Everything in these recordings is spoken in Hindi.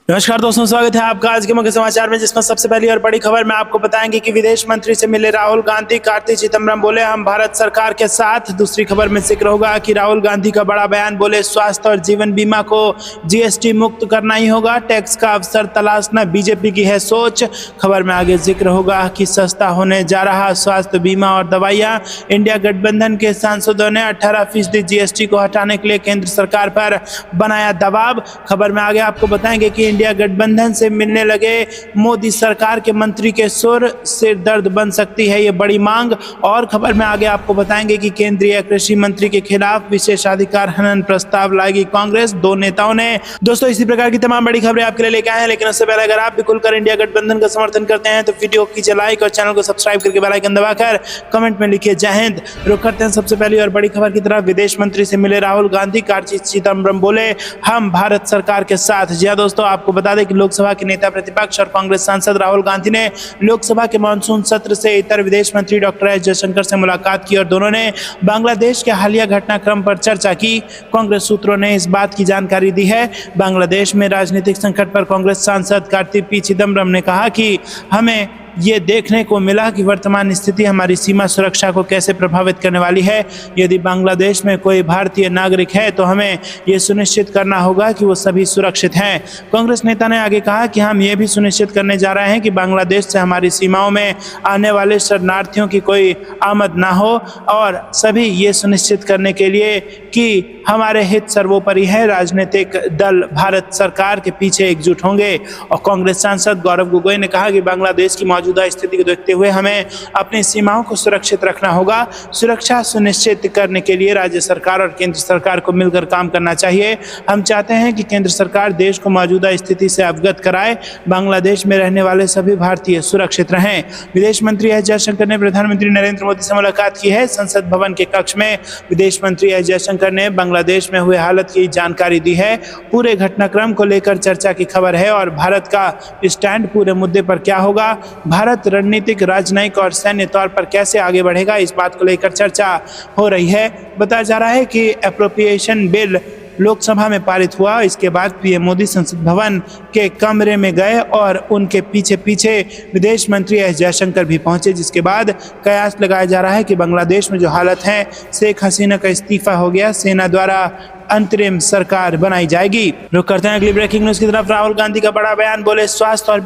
नमस्कार दोस्तों, स्वागत है आपका आज के मुख्य समाचार में, जिसमें सबसे पहली और बड़ी खबर में आपको बताएंगे कि विदेश मंत्री से मिले राहुल गांधी। कार्ति चिदम्बरम बोले हम भारत सरकार के साथ। दूसरी खबर में जिक्र होगा कि राहुल गांधी का बड़ा बयान, बोले स्वास्थ्य और जीवन बीमा को जीएसटी मुक्त करना ही होगा, टैक्स का अवसर तलाशना बीजेपी की है सोच। खबर में आगे जिक्र होगा कि सस्ता होने जा रहा स्वास्थ्य बीमा और दवाइयाँ। इंडिया गठबंधन के सांसदों ने 18% जीएसटी को हटाने के लिए केंद्र सरकार पर बनाया दबाव। खबर में आगे आपको बताएंगे कि इंडिया गठबंधन से मिलने लगे मोदी सरकार के मंत्री के सुर, सिर दर्द बन सकती है ये बड़ी मांग। और खबर में आगे आपको बताएंगे कि केंद्रीय कृषि मंत्री के खिलाफ विशेषाधिकार हनन प्रस्ताव लाएगी कांग्रेस, दो नेताओं ने। दोस्तों, इसी प्रकार की तमाम बड़ी खबरें आपके लिए लेके आए हैं, लेकिन उससे पहले अगर आप भी खुलकर इंडिया गठबंधन का समर्थन करते हैं तो वीडियो को कीजिए लाइक और चैनल को सब्सक्राइब करके बेल आइकन दबाकर कमेंट में लिखिए जय हिंद। रुक करते हैं सबसे पहली और बड़ी खबर की तरफ। विदेश मंत्री से मिले राहुल गांधी। कार्ति चिदम्बरम बोले हम भारत सरकार के साथ। जी हां दोस्तों, आपको बता दें कि लोकसभा के नेता प्रतिपक्ष और कांग्रेस सांसद राहुल गांधी ने लोकसभा के मानसून सत्र से इतर विदेश मंत्री डॉक्टर एस जयशंकर से मुलाकात की और दोनों ने बांग्लादेश के हालिया घटनाक्रम पर चर्चा की। कांग्रेस सूत्रों ने इस बात की जानकारी दी है। बांग्लादेश में राजनीतिक संकट पर कांग्रेस सांसद कार्ति पी चिदम्बरम ने कहा कि हमें ये देखने को मिला कि वर्तमान स्थिति हमारी सीमा सुरक्षा को कैसे प्रभावित करने वाली है। यदि बांग्लादेश में कोई भारतीय नागरिक है तो हमें ये सुनिश्चित करना होगा कि वो सभी सुरक्षित हैं। कांग्रेस नेता ने आगे कहा कि हम ये भी सुनिश्चित करने जा रहे हैं कि बांग्लादेश से हमारी सीमाओं में आने वाले शरणार्थियों की कोई आमद ना हो, और सभी ये सुनिश्चित करने के लिए कि हमारे हित सर्वोपरि है। राजनीतिक दल भारत सरकार के पीछे एकजुट होंगे। और कांग्रेस सांसद गौरव गोगोई ने कहा कि बांग्लादेश की मौजूदा स्थिति को देखते हुए हमें अपनी सीमाओं को सुरक्षित रखना होगा। सुरक्षा सुनिश्चित करने के लिए राज्य सरकार और केंद्र सरकार को मिलकर काम करना चाहिए। हम चाहते हैं कि केंद्र सरकार देश को मौजूदा स्थिति से अवगत कराए, बांग्लादेश में रहने वाले सभी भारतीय सुरक्षित रहें। विदेश मंत्री एस जयशंकर ने प्रधानमंत्री नरेंद्र मोदी से मुलाकात की है। संसद भवन के कक्ष में विदेश मंत्री एस जयशंकर ने बांग्लादेश में हुए हालत की जानकारी दी है। पूरे घटनाक्रम को लेकर चर्चा की खबर है और भारत का स्टैंड पूरे मुद्दे पर क्या होगा, भारत रणनीतिक, राजनयिक और सैन्य तौर पर कैसे आगे बढ़ेगा, इस बात को लेकर चर्चा हो रही है। बताया जा रहा है कि एप्रोप्रिएशन बिल लोकसभा में पारित हुआ। इसके बाद पीएम मोदी संसद भवन के कमरे में गए और उनके पीछे पीछे विदेश मंत्री एस जयशंकर भी पहुंचे, जिसके बाद कयास लगाया जा रहा है कि बांग्लादेश में जो हालत है, शेख हसीना का इस्तीफा हो गया, सेना द्वारा अंतरिम सरकार बनाई जाएगी। रुक करते हैं अगली ब्रेकिंग न्यूज की तरफ। राहुल गांधी का बड़ा बयान, बोले स्वास्थ्य और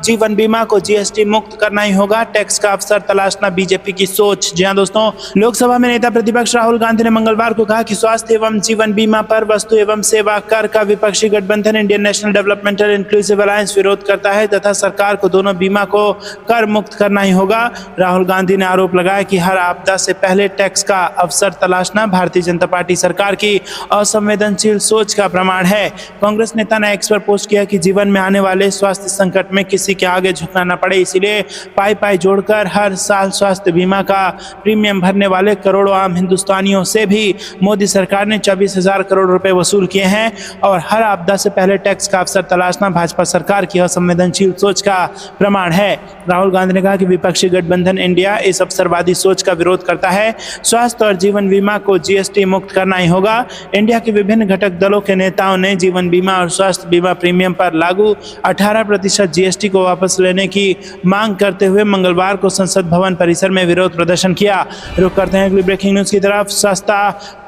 जीवन बीमा को जीएसटी मुक्त करना ही होगा, टैक्स का अवसर तलाशना बीजेपी की सोच। जी हां दोस्तों, लोकसभा में नेता प्रतिपक्ष राहुल गांधी ने मंगलवार को कहा कि स्वास्थ्य एवं जीवन बीमा पर वस्तु एवं सेवा कर का विपक्षी गठबंधन Indian national developmental inclusive alliance विरोध करता है तथा सरकार को दोनों बीमा को कर मुक्त करना ही होगा। राहुल गांधी ने आरोप लगाया कि हर आपदा से पहले टैक्स का अवसर तलाशना भारतीय जनता पार्टी सरकार की असंवेदनशील सोच का प्रमाण है। कांग्रेस नेता ने एक्स पर पोस्ट किया कि जीवन में आने वाले स्वास्थ्य संकट में किसी के आगे झुकना न पड़े, इसीलिए पाई पाई जोड़कर हर साल स्वास्थ्य बीमा का प्रीमियम भरने वाले करोड़ों आम हिंदुस्तानियों से भी मोदी सरकार ने 24,000 करोड़ रुपए वसूल किए हैं। और हर आपदा से पहले टैक्स का अवसर तलाशना भाजपा सरकार की असंवेदनशील सोच का प्रमाण है। राहुल गांधी ने कहा कि विपक्षी गठबंधन इंडिया इस अवसरवादी सोच का विरोध करता है। स्वास्थ्य और जीवन बीमा को जीएसटी मुक्त करना ही होगा। इंडिया के विभिन्न घटक दलों के नेताओं ने जीवन बीमा और स्वास्थ्य बीमा प्रीमियम पर लागू 18% जीएसटी को वापस लेने की मांग करते हुए मंगलवार को संसद भवन परिसर में विरोध प्रदर्शन किया। रुक करते हैं अगली ब्रेकिंग न्यूज की तरफ। सस्ता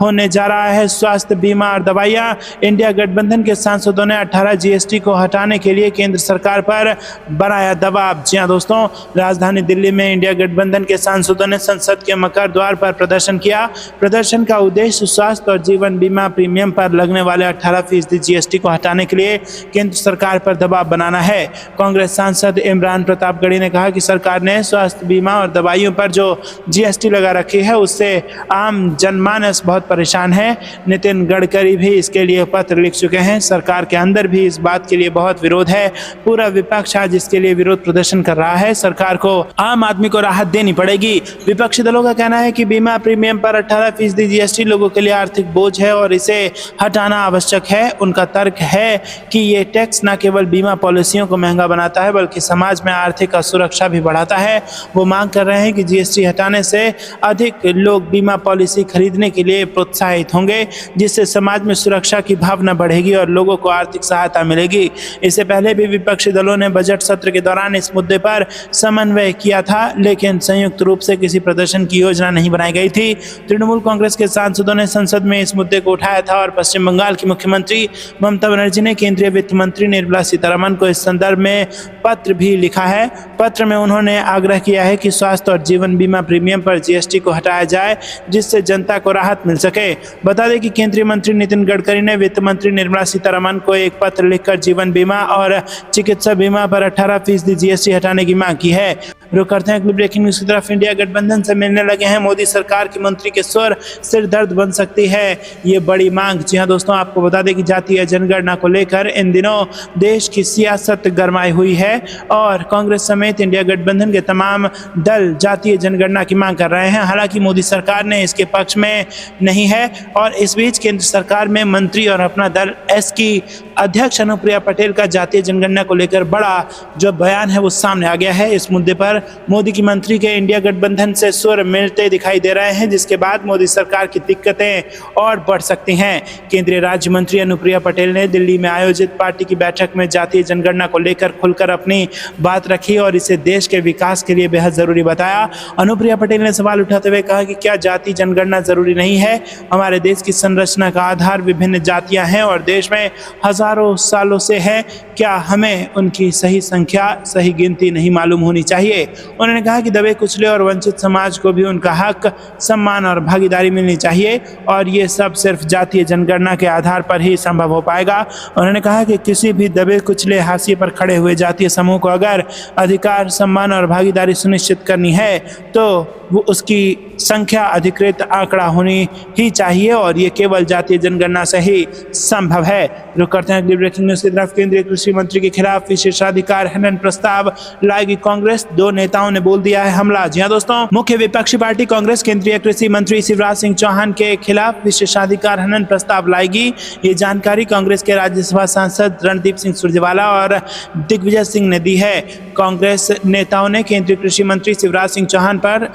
होने जा रहा है स्वास्थ्य बीमा और दवाइयां। इंडिया गठबंधन के सांसदों ने 18 जीएसटी को हटाने के लिए केंद्र सरकार पर बनाया दबाव। जी हां दोस्तों, राजधानी दिल्ली में इंडिया गठबंधन के सांसदों ने संसद के मकर द्वार पर प्रदर्शन किया। प्रदर्शन का उद्देश्य स्वास्थ्य और जीवन बीमा प्रीमियम पर लगने वाले 18% जीएसटी को हटाने के लिए केंद्र सरकार पर दबाव बनाना है। कांग्रेस सांसद इमरान प्रतापगढ़ी ने कहा कि सरकार ने स्वास्थ्य बीमा और दवाइयों पर जो जीएसटी लगा रखी है उससे आम जनमानस बहुत परेशान है। नितिन गडकरी भी इसके लिए पत्र लिख चुके हैं। सरकार के अंदर भी इस बात के लिए बहुत विरोध है। पूरा विपक्ष आज इसके लिए विरोध प्रदर्शन कर रहा है। सरकार को, आम आदमी को राहत देनी पड़ेगी। विपक्षी दलों का कहना है कि बीमा प्रीमियम पर 18% जीएसटी लोगों के लिए आर्थिक बोझ है और इसे हटाना आवश्यक है। उनका तर्क है कि ये टैक्स न केवल बीमा पॉलिसियों को महंगा बनाता है बल्कि समाज में आर्थिक असुरक्षा भी बढ़ाता है। वो मांग कर रहे हैं कि जीएसटी हटाने से अधिक लोग बीमा पॉलिसी खरीदने के लिए प्रोत्साहित होंगे, जिससे समाज में सुरक्षा की भावना बढ़ेगी और लोगों को आर्थिक सहायता मिलेगी। इससे पहले भी विपक्षी दलों ने बजट सत्र के दौरान इस मुद्दे पर समन्वय किया था, लेकिन संयुक्त रूप से किसी प्रदर्शन की योजना नहीं बनाई गई थी। तृणमूल कांग्रेस के सांसदों ने संसद में इस मुद्दे को उठाया था और पश्चिम बंगाल की मुख्यमंत्री ममता बनर्जी ने केंद्रीय वित्त मंत्री निर्मला सीतारमण को इस संदर्भ में पत्र भी लिखा है। पत्र में उन्होंने आग्रह किया है कि स्वास्थ्य और जीवन बीमा प्रीमियम पर जीएसटी को हटाया जाए, जिससे जनता को राहत मिल सके। बता दें कि केंद्रीय मंत्री नितिन गडकरी ने वित्त मंत्री निर्मला सीतारमण को एक पत्र लिखकर जीवन बीमा और चिकित्सा बीमा पर 18% जीएसटी हटाने की मांग की है। रुक करते हैं अगली ब्रेकिंग न्यूज की तरफ। इंडिया गठबंधन से मिलने लगे हैं मोदी सरकार के मंत्री के स्वर, सिर दर्द बन सकती है ये बड़ी मांग। जी हां दोस्तों, आपको बता दें कि जातीय जनगणना को लेकर इन दिनों देश की सियासत गरमाई हुई है और कांग्रेस समेत इंडिया गठबंधन के तमाम दल जातीय जनगणना की मांग कर रहे हैं। हालांकि मोदी सरकार ने इसके पक्ष में नहीं है और इस बीच केंद्र सरकार में मंत्री और अपना दल एस की अध्यक्ष अनुप्रिया पटेल का जातीय जनगणना को लेकर बड़ा जो बयान है वो सामने आ गया है। इस मुद्दे पर मोदी की मंत्री के इंडिया गठबंधन से सुर मिलते दिखाई दे रहे हैं, जिसके बाद मोदी सरकार की दिक्कतें और बढ़ सकती हैं। केंद्रीय राज्य मंत्री अनुप्रिया पटेल ने दिल्ली में आयोजित पार्टी की बैठक में जातीय जनगणना को लेकर खुलकर अपनी बात रखी और इसे देश के विकास के लिए बेहद जरूरी बताया। अनुप्रिया पटेल ने सवाल उठाते हुए कहा कि क्या जाति जनगणना जरूरी नहीं है? हमारे देश की संरचना का आधार विभिन्न जातियां हैं और देश में हजारों सालों से है। क्या हमें उनकी सही संख्या, सही गिनती नहीं मालूम होनी चाहिए? उन्होंने कहा कि दबे कुचले और वंचित समाज को भी उनका हक, सम्मान और भागीदारी मिलनी चाहिए और ये सब सिर्फ जातीय जनगणना के आधार पर ही संभव हो पाएगा। उन्होंने कहा कि किसी भी दबे कुचले हाशिए पर खड़े हुए जातीय समूह को अगर अधिकार, सम्मान और भागीदारी सुनिश्चित करनी है तो वो उसकी संख्या अधिकृत आंकड़ा होनी ही चाहिए और ये केवल जातीय जनगणना से ही संभव है। रुक करते हैं अगली ब्रेकिंग न्यूज की तरफ। केंद्रीय कृषि मंत्री के खिलाफ विशेषाधिकार हनन प्रस्ताव लाएगी कांग्रेस, दो नेताओं ने बोल दिया है हमला। जी हां दोस्तों, मुख्य विपक्षी पार्टी कांग्रेस केंद्रीय कृषि मंत्री शिवराज सिंह चौहान के खिलाफ विशेषाधिकार हनन प्रस्ताव लाएगी। ये जानकारी कांग्रेस के राज्यसभा सांसद रणदीप सिंह सुरजेवाला और दिग्विजय सिंह ने दी है। कांग्रेस नेताओं ने केंद्रीय कृषि मंत्री शिवराज सिंह चौहान पर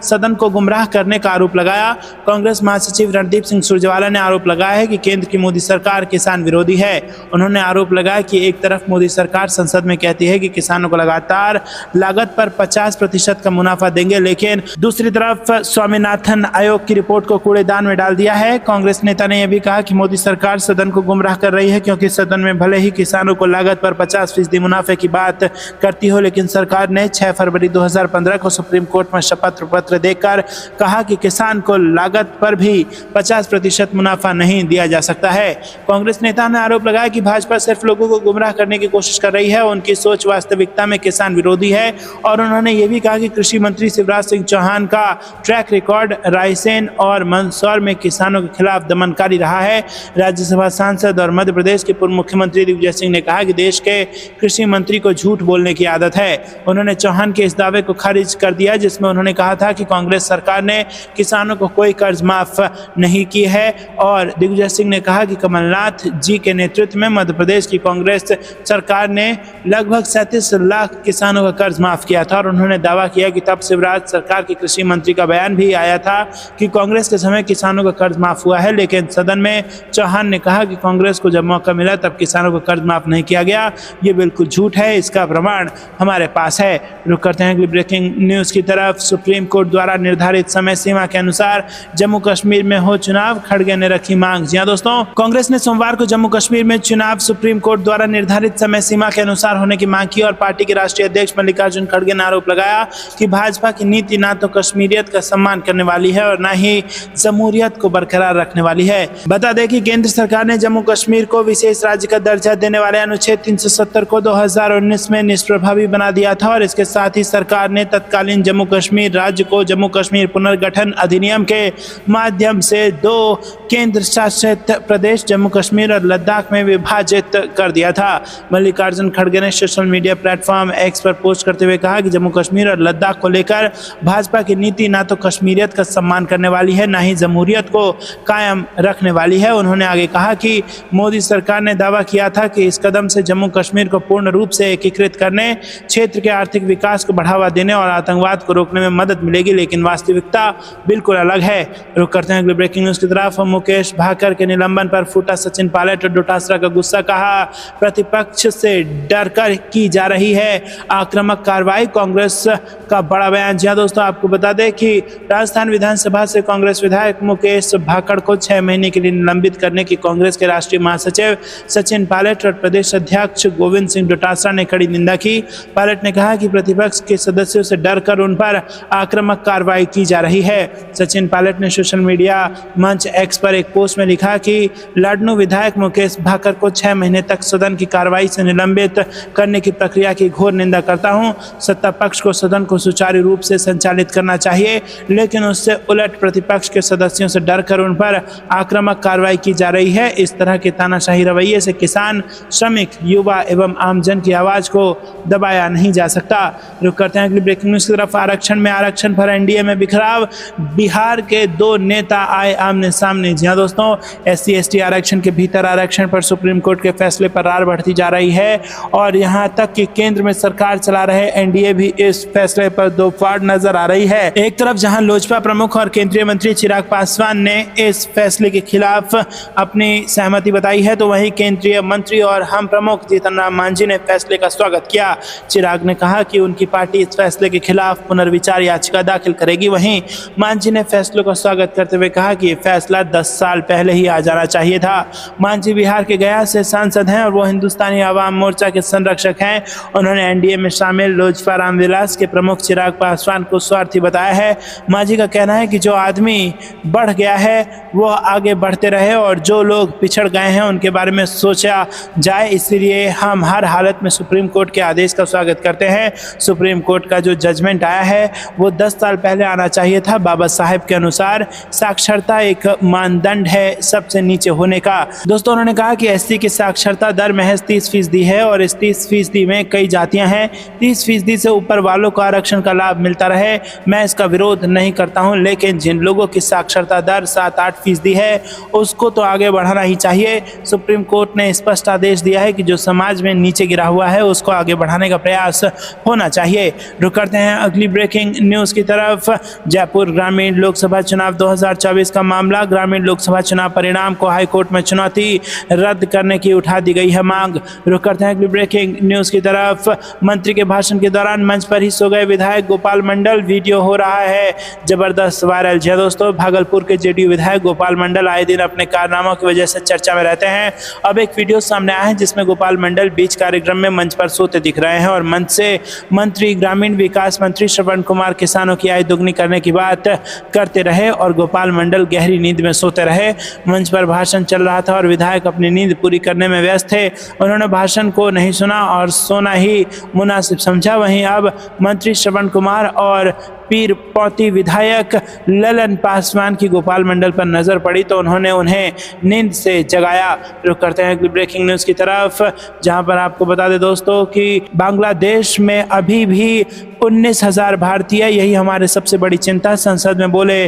सदन को गुमराह करने का आरोप लगाया। कांग्रेस महासचिव रणदीप सिंह सुरजेवाला ने आरोप लगाया है कि केंद्र की मोदी सरकार किसान विरोधी है। उन्होंने आरोप लगाया कि एक तरफ मोदी सरकार संसद में कहती है कि किसानों को लगातार लागत पर 50% का मुनाफा देंगे, लेकिन दूसरी तरफ स्वामीनाथन आयोग की रिपोर्ट को कूड़ेदान में डाल दिया है। कांग्रेस नेता ने यह भी कहा कि मोदी सरकार सदन को गुमराह कर रही है, क्योंकि सदन में भले ही किसानों को लागत पर 50% मुनाफे की बात करती हो, लेकिन सरकार ने 6 फरवरी 2015 को सुप्रीम कोर्ट में शपथ पत्र देकर कहा कि किसान को लागत पर भी 50% मुनाफा नहीं दिया जा सकता है। कांग्रेस नेता ने आरोप लगाया कि भाजपा सिर्फ लोगों को गुमराह करने की कोशिश कर रही है, उनकी सोच वास्तविकता में किसान विरोधी है। और उन्होंने ये भी कहा कि कृषि मंत्री शिवराज सिंह चौहान का ट्रैक रिकॉर्ड रायसेन और मंदसौर में किसानों के खिलाफ दमनकारी रहा है। राज्यसभा सांसद और मध्य प्रदेश के पूर्व मुख्यमंत्री दिग्विजय सिंह ने कहा कि देश के कृषि मंत्री को झूठ बोलने की आदत है। उन्होंने चौहान के इस दावे को खारिज कर दिया, जिसमें उन्होंने कहा था कि कांग्रेस सरकार ने किसानों को कोई कर्ज माफ नहीं की है। और दिग्विजय सिंह ने कहा कि कमलनाथ जी के नेतृत्व में मध्य प्रदेश की कांग्रेस सरकार ने लगभग 37 लाख किसानों का कर्ज माफ किया था। और उन्होंने दावा किया कि तब शिवराज सरकार के कृषि मंत्री का बयान भी आया था कि कांग्रेस के समय किसानों का कर्ज माफ हुआ है, लेकिन सदन में चौहान ने कहा कि कांग्रेस को जब मौका मिला तब किसानों का कर्ज माफ नहीं किया गया। ये बिल्कुल झूठ है, इसका प्रमाण हमारे पास है। रुक करते हैं अगली ब्रेकिंग न्यूज की तरफ। सुप्रीम कोर्ट द्वारा निर्धारित समय सीमा के अनुसार जम्मू कश्मीर में हो चुनाव, खड़गे ने रखी मांग। जी हां दोस्तों, कांग्रेस ने सोमवार को जम्मू कश्मीर में चुनाव सुप्रीम कोर्ट द्वारा निर्धारित समय सीमा के अनुसार होने की मांग की और पार्टी के राष्ट्रीय अध्यक्ष मल्लिकार्जुन खड़गे ने आरोप लगाया कि भाजपा की नीति न तो कश्मीरियत का सम्मान करने वाली है और न ही जमहूरियत को बरकरार रखने वाली है। बता दें कि केंद्र सरकार ने जम्मू कश्मीर को विशेष राज्य का दर्जा देने वाले अनुच्छेद 370 को 2019 में निष्प्रभावी बना दिया था और इसके साथ ही सरकार ने तत्कालीन जम्मू कश्मीर कश्मीर राज्य को जम्मू कश्मीर पुनर्गठन अधिनियम के माध्यम से 2 केंद्र शासित प्रदेश जम्मू कश्मीर और लद्दाख में विभाजित कर दिया था। मल्लिकार्जुन खड़गे ने सोशल मीडिया प्लेटफॉर्म एक्स पर पोस्ट करते हुए कहा कि जम्मू कश्मीर और लद्दाख को लेकर भाजपा की नीति ना तो कश्मीरियत का सम्मान करने वाली है, ना ही जमहूरियत को कायम रखने वाली है। उन्होंने आगे कहा कि मोदी सरकार ने दावा किया था कि इस कदम से जम्मू कश्मीर को पूर्ण रूप से एकीकृत करने, क्षेत्र के आर्थिक विकास को बढ़ावा देने और आतंकवाद को रोकने में मदद मिलेगी, लेकिन वास्तविकता बिल्कुल अलग है। रुक करते हैं अगले ब्रेकिंग न्यूज की तरफ। मुकेश भाकर के निलंबन पर फूटा सचिन पायलट और डोटासरा का गुस्सा, कहा प्रतिपक्ष से डरकर की जा रही है आक्रामक कार्रवाई, कांग्रेस का बड़ा बयान। जी दोस्तों, आपको बता दें कि राजस्थान विधानसभा से कांग्रेस विधायक मुकेश भाकर को 6 महीने के लिए निलंबित करने की कांग्रेस के राष्ट्रीय महासचिव सचिन पायलट और प्रदेश अध्यक्ष गोविंद सिंह डोटासरा ने कड़ी निंदा की। पायलट ने कहा कि प्रतिपक्ष के सदस्यों से डरकर उन पर आक्रामक कार्रवाई की जा रही है। सचिन पायलट ने सोशल मीडिया मंच एक्स पर एक पोस्ट में लिखा कि लाडनू विधायक मुकेश भाकर को 6 महीने तक सदन की कार्रवाई से निलंबित करने की प्रक्रिया की घोर निंदा करता हूं। सत्ता पक्ष को सदन को सुचारू रूप से संचालित करना चाहिए, लेकिन उससे उलट प्रतिपक्ष के सदस्यों से डरकर उन पर आक्रामक कार्रवाई की जा रही है। इस तरह के तानाशाही रवैये से किसान, श्रमिक, युवा एवं आमजन की आवाज को दबाया नहीं जा सकता। रुक करते हैं अगली ब्रेकिंग न्यूज की तरफ। आरक्षण पर एनडीए में बिखराव, बिहार के 2 नेता आए आमने सामने। जी हाँ दोस्तों, SC ST आरक्षण के भीतर आरक्षण पर सुप्रीम कोर्ट के फैसले पर रार बढ़ती जा रही है और यहाँ तक कि केंद्र में सरकार चला रहे एनडीए भी इस फैसले पर दो फाड़ नजर आ रही है। एक तरफ जहां लोजपा प्रमुख और केंद्रीय मंत्री चिराग पासवान ने इस फैसले के खिलाफ अपनी सहमति बताई है, तो वहीं केंद्रीय मंत्री और हम प्रमुख जीतन राम मांझी ने फैसले का स्वागत किया। चिराग ने कहा कि उनकी पार्टी इस फैसले के खिलाफ पुनर्विचार याचिका दाखिल करेगी। वहीं मांझी ने फैसले का स्वागत करते हुए कहा कि फैसला 10 साल पहले ही आ जाना चाहिए था। मांझी बिहार के गया से सांसद हैं और वो हिंदुस्तानी आवाम मोर्चा के संरक्षक हैं। उन्होंने एनडीए में शामिल लोजपा रामविलास के प्रमुख चिराग पासवान को स्वार्थी बताया है। मांझी का कहना है कि जो आदमी बढ़ गया है वो आगे बढ़ते रहे और जो लोग पिछड़ गए हैं उनके बारे में सोचा जाए, इसलिए हम हर हालत में सुप्रीम कोर्ट के आदेश का स्वागत करते हैं। सुप्रीम कोर्ट का जो जजमेंट आया है वो 10 साल पहले आना चाहिए था। बाबा साहेब के अनुसार साक्षरता एक मानदंड है सबसे नीचे होने का। दोस्तों, उन्होंने कहा कि एससी की साक्षरता दर महज 30% है और इस 30% में कई जातियां हैं। 30% से ऊपर वालों को आरक्षण का लाभ मिलता रहे, मैं इसका विरोध नहीं करता हूं, लेकिन जिन लोगों की साक्षरता दर 7-8% है उसको तो आगे बढ़ाना ही चाहिए। सुप्रीम कोर्ट ने स्पष्ट आदेश दिया है कि जो समाज में नीचे गिरा हुआ है उसको आगे बढ़ाने का प्रयास होना चाहिए। रुक करते हैं अगली ब्रेकिंग न्यूज की तरफ। जयपुर ग्रामीण लोकसभा चुनाव 2024 का मामला, ग्रामीण लोकसभा चुनाव परिणाम को हाईकोर्ट में चुनौती, रद्द करने की उठा दी गई है मांग। रुक करते हैं अगली ब्रेकिंग न्यूज की तरफ। मंत्री के भाषण के दौरान मंच पर ही सो गए विधायक गोपाल मंडल, वीडियो हो रहा है जबरदस्त वायरल। जी दोस्तों, भागलपुर के जेडीयू विधायक गोपाल मंडल आए दिन अपने कारनामों की वजह से चर्चा में रहते हैं। अब एक वीडियो सामने आया है जिसमें गोपाल मंडल बीच कार्यक्रम में मंच पर सोते दिख रहे हैं और मंच से मंत्री ग्रामीण विकास मंत्री श्रवण कुमार किसानों की आय दोगुनी करने की बात करते रहे और गोपाल मंडल गहरी नींद में सोते रहे। मंच पर भाषण चल रहा था और विधायक अपनी नींद पूरी करने में व्यस्त थे। उन्होंने भाषण को नहीं सुना और सोना ही मुनासिब समझा। वहीं अब मंत्री श्रवण कुमार और पीर पौती विधायक ललन पासवान की गोपाल मंडल पर नजर पड़ी तो उन्होंने उन्हें नींद से जगाया। रुक करते हैं ब्रेकिंग न्यूज की तरफ, जहां पर आपको बता दें दोस्तों कि बांग्लादेश में अभी भी 19,000 भारतीय, यही हमारे सबसे बड़ी चिंता, संसद में बोले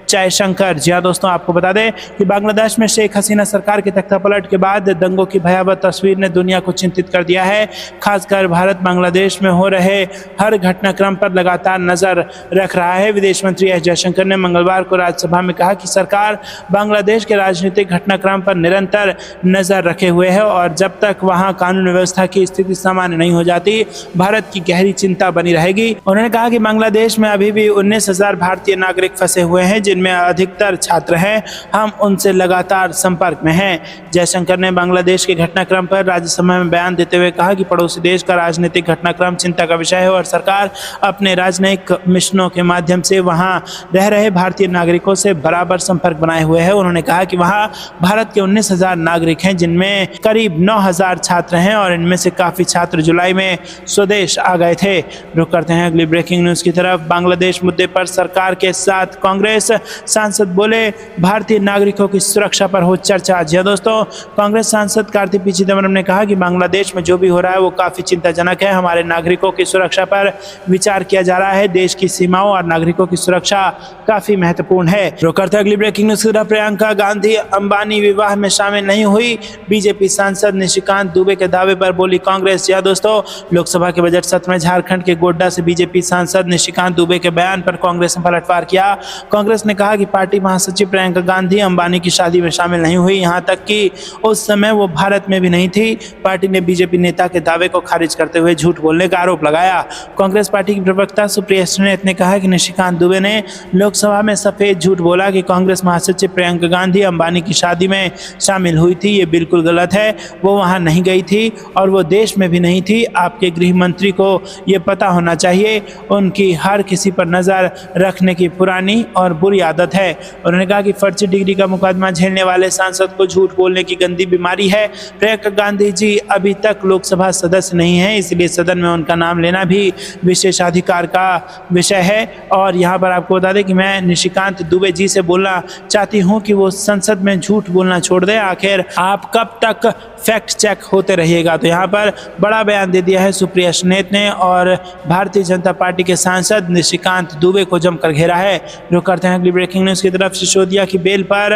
जयशंकर। जी हाँ दोस्तों, आपको बता दें कि बांग्लादेश में शेख हसीना सरकार के तख्तापलट के बाद दंगों की भयावह तस्वीर ने दुनिया को चिंतित कर दिया है। खासकर भारत बांग्लादेश में हो रहे हर घटनाक्रम पर लगातार नजर रख रहा है। विदेश मंत्री एस जयशंकर ने मंगलवार को राज्यसभा में कहा कि सरकार बांग्लादेश के राजनीतिक घटनाक्रम पर निरंतर नजर रखे हुए है और जब तक वहाँ कानून व्यवस्था की स्थिति सामान्य नहीं हो जाती भारत की गहरी चिंता बनी रहेगी। उन्होंने कहा कि बांग्लादेश में अभी भी 19,000 भारतीय नागरिक फंसे हुए हैं जिनमें अधिकतर छात्र हैं। हम उनसे लगातार संपर्क में हैं। जयशंकर ने बांग्लादेश के घटनाक्रम पर राज्यसभा में बयान देते हुए कहा कि पड़ोसी देश का राजनीतिक घटनाक्रम चिंता का विषय है और सरकार अपने राजनयिक मिशनों के माध्यम से वहां रह रहे भारतीय नागरिकों से बराबर संपर्क बनाए हुए है। उन्होंने कहा कि वहां भारत के 19,000 नागरिक हैं, जिनमें करीब 9,000 छात्र हैं और इनमें से काफी छात्र जुलाई में स्वदेश आ गए थे। रुक करते हैं अगली ब्रेकिंग न्यूज की तरफ। बांग्लादेश मुद्दे पर सरकार के साथ कांग्रेस सांसद बोले, भारतीय नागरिकों की सुरक्षा पर हो चर्चा। जी दोस्तों, कांग्रेस सांसद कार्ति पी चिदम्बरम ने कहा कि बांग्लादेश में जो भी हो रहा है वो काफी चिंताजनक है। हमारे नागरिकों की सुरक्षा पर विचार किया जा रहा है। देश की सीमाओं और नागरिकों की सुरक्षा काफी महत्वपूर्ण है। रुक करते हैं अगली ब्रेकिंग न्यूज की तरफ। प्रियंका गांधी अंबानी विवाह में शामिल नहीं हुई, बीजेपी सांसद निशिकांत दुबे के दावे पर बोली कांग्रेस। या दोस्तों, लोकसभा के बजट सत्र में झारखंड के गोड्डा से बीजेपी सांसद निशिकांत दुबे के बयान पर कांग्रेस ने पलटवार किया। कांग्रेस ने कहा कि पार्टी महासचिव प्रियंका गांधी अंबानी की शादी में शामिल नहीं हुई, यहां तक कि उस समय वो भारत में भी नहीं थी। पार्टी ने बीजेपी नेता के दावे को खारिज करते हुए झूठ बोलने का आरोप लगाया। कांग्रेस पार्टी की प्रवक्ता सुप्रिया श्रीनेत ने कहा कि निशिकांत दुबे ने लोकसभा में सफेद झूठ बोला कि कांग्रेस महासचिव प्रियंका गांधी अंबानी की शादी में शामिल हुई थी। ये बिल्कुल गलत है। वो वहां नहीं गई थी और वो देश में भी नहीं थी। आपके गृह मंत्री को ये पता होना चाहिए। उनकी हर किसी पर नजर रखने की पुरानी और बुरी आदत है। उन्होंने कहा कि फर्जी डिग्री का मुकदमा झेलने वाले सांसद को झूठ बोलने की गंदी बीमारी है। प्रियंका गांधी जी अभी तक लोकसभा सदस्य नहीं है, इसलिए सदन में उनका नाम लेना भी विशेषाधिकार का विषय है। और यहाँ पर आपको बता दें कि मैं निशिकांत दुबे जी से बोलना चाहती हूँ कि वो संसद में झूठ बोलना छोड़ दें। आखिर आप कब तक फैक्ट चेक होते रहिएगा। तो यहाँ पर बड़ा बयान दे दिया है सुप्रिया श्रीनेत ने और भारतीय जनता पार्टी के सांसद निशिकांत दुबे को जमकर घेरा है। जो करते हैं अगली ब्रेकिंग न्यूज की तरफ। सिसोदिया की बेल पर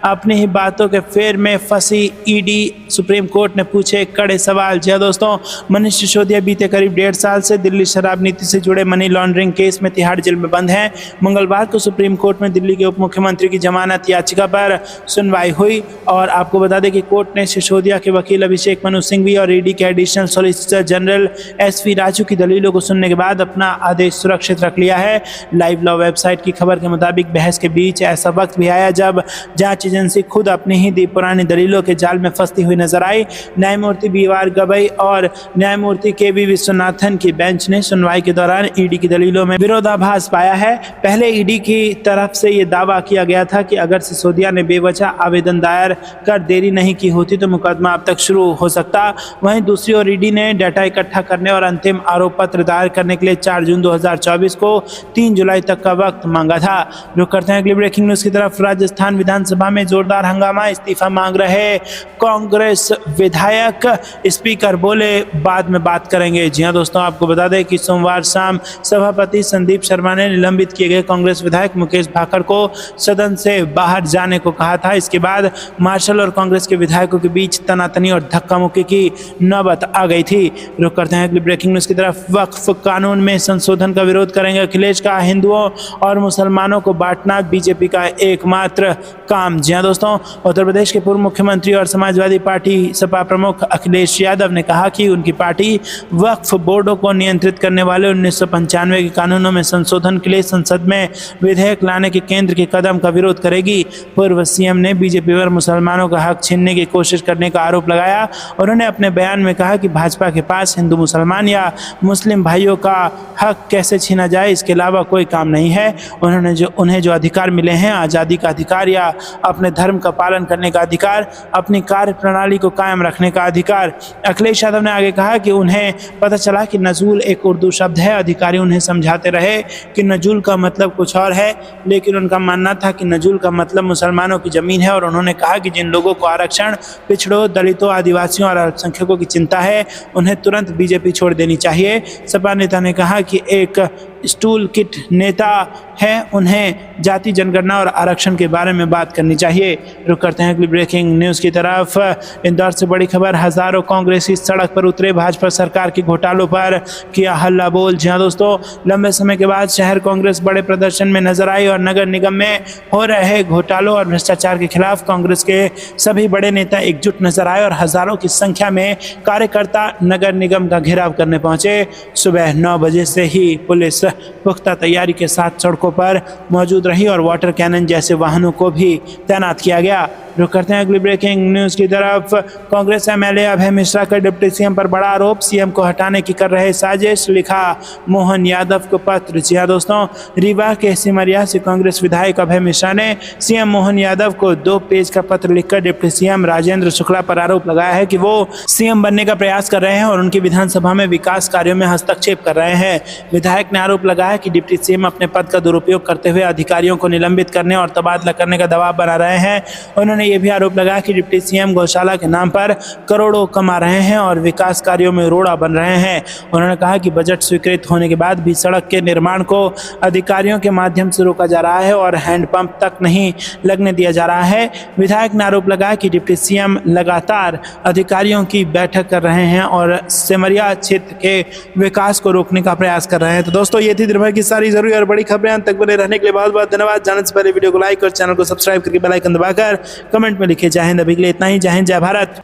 अपनी ही बातों के फेर में फंसी ईडी, सुप्रीम कोर्ट ने पूछे कड़े सवाल। जी दोस्तों, मनीष सिसोदिया बीते करीब 1.5 साल से दिल्ली शराब नीति से जुड़े मनी लॉन्ड्रिंग केस में तिहाड़ जेल में बंद हैं। मंगलवार को सुप्रीम कोर्ट में दिल्ली के उप मुख्यमंत्री की जमानत याचिका पर सुनवाई हुई और आपको बता दें कि कोर्ट ने सिसोदिया के वकील अभिषेक मनु सिंघवी और ईडी के additional solicitor general S V Raju की दलीलों को सुनने के बाद अपना आदेश सुरक्षित रख लिया है। लाइव लॉ वेबसाइट की खबर के मुताबिक बहस के बीच ऐसा वक्त भी आया जब जांच एजेंसी खुद अपनी ही दी पुरानी दलीलों के जाल में फंसती हुई नजर आई। न्यायमूर्ति BR गवई और न्यायमूर्ति KV विश्वनाथन की बेंच ने सुनवाई के दौरान ईडी की दलीलों में विरोधाभास पाया है। पहले ईडी की तरफ से ये दावा किया गया था कि अगर सिसोदिया ने बेवजह आवेदन दायर कर देरी नहीं की होती तो मुकदमा अब तक शुरू हो सकता। वहीं दूसरी ओर ईडी ने डाटा इकट्ठा करने और अंतिम आरोप पत्र दायर करने के लिए 4 जून 2024 को 3 जुलाई तक का वक्त मांगा था। रुक करते हैं अगली ब्रेकिंग न्यूज की तरफ। राजस्थान विधानसभा में जोरदार हंगामा, इस्तीफा मांग रहे कांग्रेस विधायक। स्पीकर बोले बाद में बात करेंगे। जी हां दोस्तों, आपको बता दें कि सोमवार शाम सभापति संदीप शर्मा ने निलंबित किए गए कांग्रेस विधायक मुकेश भाकर को सदन से बाहर जाने को कहा था। इसके बाद मार्शल और कांग्रेस के विधायकों के बीच तनातनी और धक्का मुक्की की नौबत आ गई थी। रुक करते हैं अगली ब्रेकिंग न्यूज की तरफ। वक्फ कानून में संशोधन का विरोध करेंगे अखिलेश का हिंदुओं और मुसलमानों को बांटना बीजेपी का एकमात्र काम। जी हां दोस्तों, उत्तर प्रदेश के पूर्व मुख्यमंत्री और समाजवादी पार्टी सपा प्रमुख अखिलेश यादव ने कहा कि उनकी पार्टी वक्फ बोर्डों को नियंत्रित करने वाले 1995 के कानूनों में संशोधन के लिए संसद में विधेयक लाने के केंद्र के कदम का विरोध करेगी। पूर्व सीएम ने बीजेपी पर मुसलमानों का हक छीनने की कोशिश करने का आरोप लगाया। उन्होंने अपने बयान में कहा कि भाजपा के पास हिंदू मुसलमान या मुस्लिम भाइयों का हक कैसे छीना जाए इसके अलावा कोई काम नहीं है। उन्हें जो अधिकार मिले हैं, आज़ादी का अधिकार या अपने धर्म का पालन करने का अधिकार, अपनी कार्य प्रणाली को कायम रखने का अधिकार। अखिलेश यादव ने आगे कहा कि उन्हें पता चला कि नजूल एक उर्दू शब्द है। अधिकारी उन्हें समझाते रहे कि नजूल का मतलब कुछ और है, लेकिन उनका मानना था कि नजूल का मतलब मुसलमानों की ज़मीन है। और उन्होंने कहा कि जिन लोगों को आरक्षण, पिछड़ों, दलितों, आदिवासियों और अल्पसंख्यकों की चिंता है उन्हें तुरंत बीजेपी छोड़ देनी चाहिए। सपा नेता ने कहा कि एक स्टूल किट नेता है, उन्हें जाति जनगणना और आरक्षण के बारे में बात करनी चाहिए। रुक करते हैं अगली ब्रेकिंग न्यूज़ की तरफ। इंदौर से बड़ी खबर, हजारों कांग्रेसी सड़क पर उतरे, भाजपा सरकार के घोटालों पर किया हल्ला बोल। जी हां दोस्तों, लंबे समय के बाद शहर कांग्रेस बड़े प्रदर्शन में नजर आई और नगर निगम में हो रहे घोटालों और भ्रष्टाचार के खिलाफ कांग्रेस के सभी बड़े नेता एकजुट नजर आए और हजारों की संख्या में कार्यकर्ता नगर निगम का घेराव करने पहुंचे। सुबह 9 बजे से ही पुलिस पुख्ता तैयारी के साथ सड़कों पर मौजूद रही और वाटर कैनन जैसे वाहनों को भी तैनात किया गया। रुक करते हैं अगली ब्रेकिंग न्यूज की तरफ। कांग्रेस एमएलए अभय मिश्रा का डिप्टी सीएम पर बड़ा आरोप, सीएम को हटाने की कर रहे साजिश, लिखा मोहन यादव को पत्र। जी हां दोस्तों, रीवा के सिमरिया से कांग्रेस विधायक अभय मिश्रा ने सीएम मोहन यादव को 2 पेज का पत्र लिखकर डिप्टी सीएम राजेंद्र शुक्ला पर आरोप लगाया है कि वो सीएम बनने का प्रयास कर रहे हैं और उनकी विधानसभा में विकास कार्यों में हस्तक्षेप कर रहे हैं। विधायक ने आरोप लगाया कि डिप्टी सीएम अपने पद का दुरुपयोग करते हुए अधिकारियों को निलंबित करने और तबादला करने का दबाव बना रहे हैं। उन्होंने ये भी आरोप लगाया कि डिप्टी सीएम गौशाला के नाम पर करोड़ों कमा रहे हैं और विकास कार्यों में रोड़ा बन रहे हैं। उन्होंने कहा कि बजट स्वीकृत होने के बाद भी सड़क के निर्माण को अधिकारियों के माध्यम से रोका जा रहा है और हैंडपंप तक नहीं लगने दिया जा रहा है। विधायक ने आरोप लगाया कि डिप्टी सीएम लगातार अधिकारियों की बैठक कर रहे हैं और सिमरिया क्षेत्र के विकास को रोकने का प्रयास कर रहे हैं। तो दोस्तों, ये थी दिन भर की सारी जरूरी और बड़ी खबरें। अंत तक बने रहने के लिए बहुत बहुत धन्यवाद। जाने से पहले वीडियो को लाइक और चैनल को सब्सक्राइब करके बेल आइकन दबाकर कमेंट में लिखे जय हिंद। अभी के लिए इतना ही। जय हिंद, जय भारत।